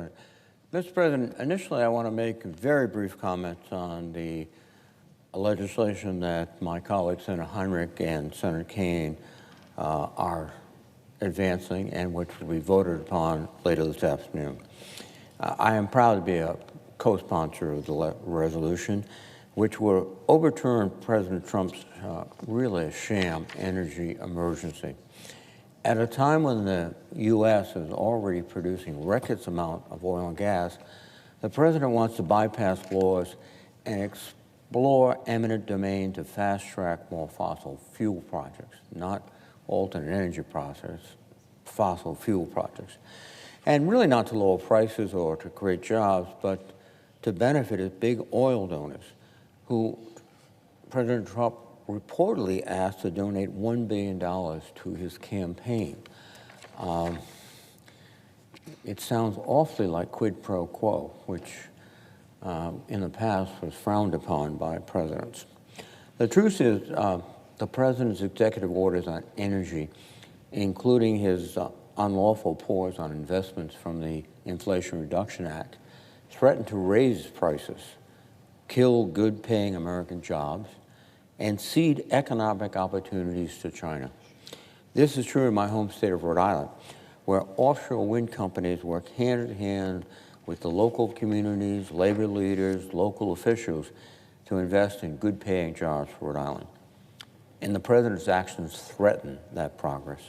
President. Mr. President, initially I want to make very brief comments on the legislation that my colleagues, Senator Heinrich and Senator Kaine, are advancing and which will be voted upon later this afternoon. I am proud to be a co-sponsor of the resolution, which will overturn President Trump's really sham energy emergency. At a time when the U.S. is already producing record amount of oil and gas, the President wants to bypass laws and explore eminent domain to fast-track more fossil fuel projects, not alternate energy process, fossil fuel projects. And really not to lower prices or to create jobs, but to benefit his big oil donors, who President Trump reportedly asked to donate $1 billion to his campaign. It sounds awfully like quid pro quo, which in the past was frowned upon by presidents. The truth is, the president's executive orders on energy, including his unlawful pause on investments from the Inflation Reduction Act, threaten to raise prices, kill good-paying American jobs, and cede economic opportunities to China. This is true in my home state of Rhode Island, where offshore wind companies work hand-in-hand with the local communities, labor leaders, local officials to invest in good-paying jobs for Rhode Island. And the president's actions threaten that progress.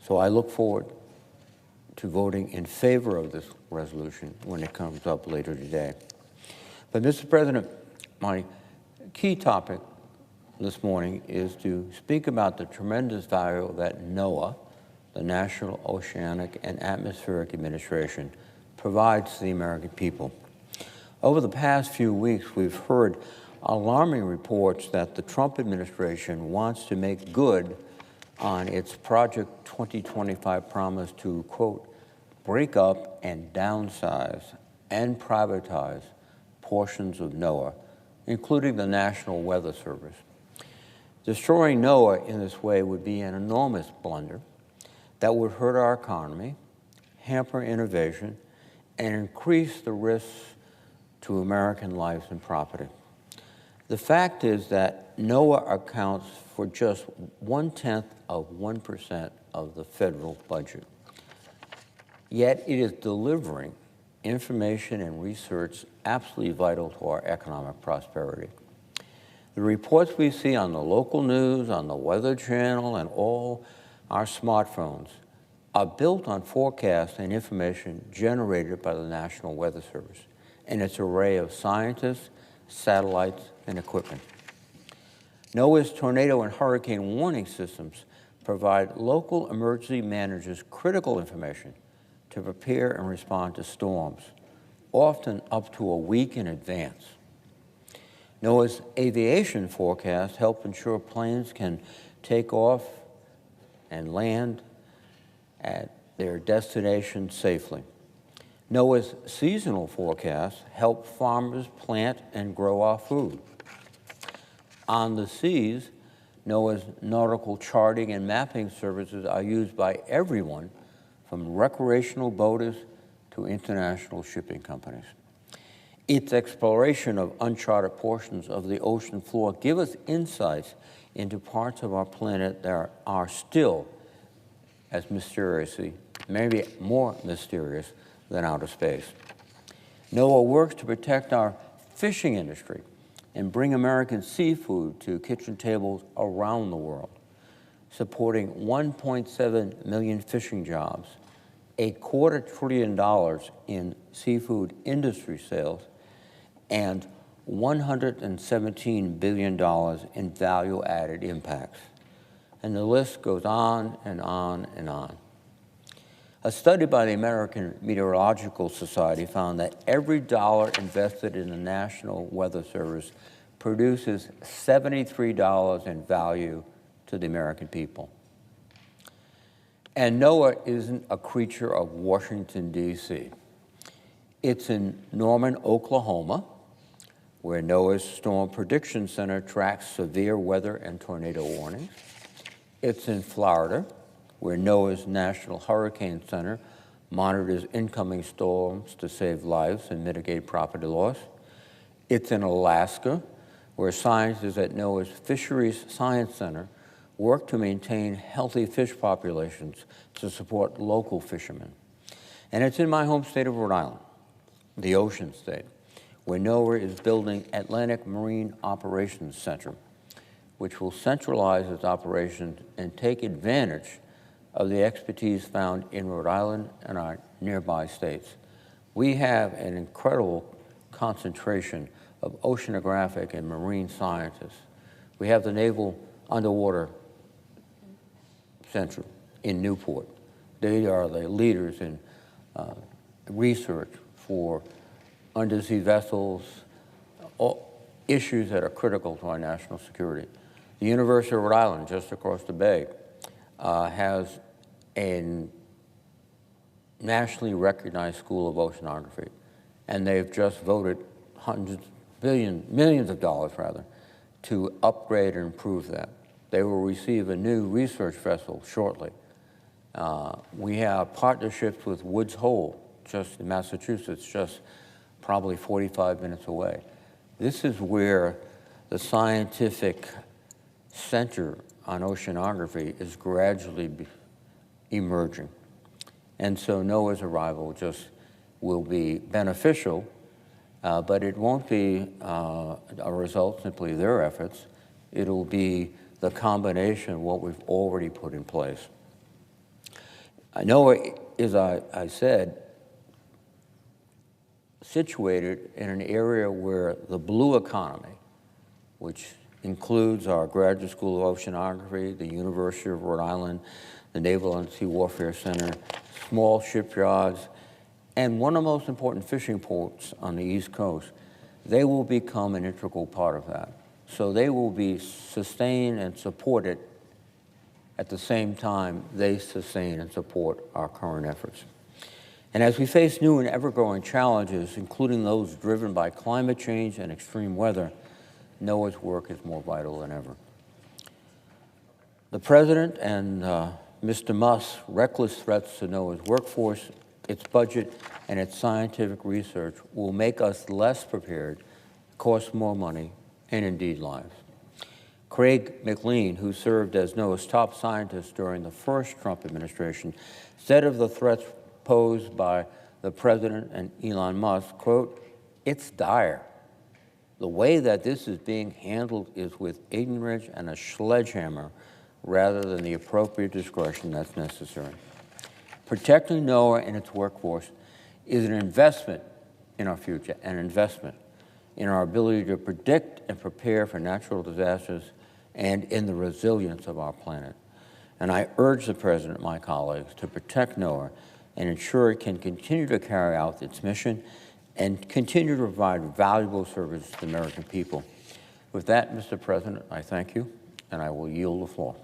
So I look forward to voting in favor of this resolution when it comes up later today. But Mr. President, my key topic this morning is to speak about the tremendous value that NOAA, the National Oceanic and Atmospheric Administration, provides to the American people. Over the past few weeks, we've heard alarming reports that the Trump administration wants to make good on its Project 2025 promise to, quote, break up and downsize and privatize portions of NOAA, including the National Weather Service. Destroying NOAA in this way would be an enormous blunder that would hurt our economy, hamper innovation, and increase the risks to American lives and property. The fact is that NOAA accounts for just 0.1% of the federal budget. Yet it is delivering information and research absolutely vital to our economic prosperity. The reports we see on the local news, on the Weather Channel, and all our smartphones are built on forecasts and information generated by the National Weather Service and its array of scientists, satellites, and equipment. NOAA's tornado and hurricane warning systems provide local emergency managers critical information to prepare and respond to storms, often up to a week in advance. NOAA's aviation forecasts help ensure planes can take off and land at their destination safely. NOAA's seasonal forecasts help farmers plant and grow our food. On the seas, NOAA's nautical charting and mapping services are used by everyone from recreational boaters to international shipping companies. Its exploration of uncharted portions of the ocean floor give us insights into parts of our planet that are still as mysteriously, maybe more mysterious than outer space. NOAA works to protect our fishing industry and bring American seafood to kitchen tables around the world, supporting 1.7 million fishing jobs, $250 billion in seafood industry sales, and $117 billion in value-added impacts. And the list goes on and on and on. A study by the American Meteorological Society found that every dollar invested in the National Weather Service produces $73 in value to the American people. And NOAA isn't a creature of Washington, D.C. It's in Norman, Oklahoma, where NOAA's Storm Prediction Center tracks severe weather and tornado warnings. It's in Florida, where NOAA's National Hurricane Center monitors incoming storms to save lives and mitigate property loss. It's in Alaska, where scientists at NOAA's Fisheries Science Center work to maintain healthy fish populations to support local fishermen. And it's in my home state of Rhode Island, the ocean state, where NOAA is building Atlantic Marine Operations Center, which will centralize its operations and take advantage of the expertise found in Rhode Island and our nearby states. We have an incredible concentration of oceanographic and marine scientists. We have the Naval Underwater Center in Newport. They are the leaders in research for undersea vessels, issues that are critical to our national security. The University of Rhode Island, just across the bay, has a nationally recognized school of oceanography, and they've just voted millions of dollars rather, to upgrade and improve that. They will receive a new research vessel shortly. We have partnerships with Woods Hole, just in Massachusetts, just probably 45 minutes away. This is where the scientific center on oceanography is gradually emerging. And so NOAA's arrival just will be beneficial, but it won't be a result simply of their efforts. It'll be the combination of what we've already put in place. NOAA is, I said, situated in an area where the blue economy, which includes our Graduate School of Oceanography, the University of Rhode Island, the Naval Undersea Warfare Center, small shipyards, and one of the most important fishing ports on the East Coast, they will become an integral part of that. So they will be sustained and supported at the same time they sustain and support our current efforts. And as we face new and ever-growing challenges, including those driven by climate change and extreme weather, NOAA's work is more vital than ever. The President and Mr. Musk's reckless threats to NOAA's workforce, its budget, and its scientific research will make us less prepared, cost more money, and indeed lives. Craig McLean, who served as NOAA's top scientist during the first Trump administration, said of the threats posed by the President and Elon Musk, quote, "It's dire. The way that this is being handled is with ignorance and a sledgehammer rather than the appropriate discretion that's necessary." Protecting NOAA and its workforce is an investment in our future, an investment in our ability to predict and prepare for natural disasters and in the resilience of our planet. And I urge the President and my colleagues to protect NOAA and ensure it can continue to carry out its mission and continue to provide valuable service to the American people. With that, Mr. President, I thank you, and I will yield the floor.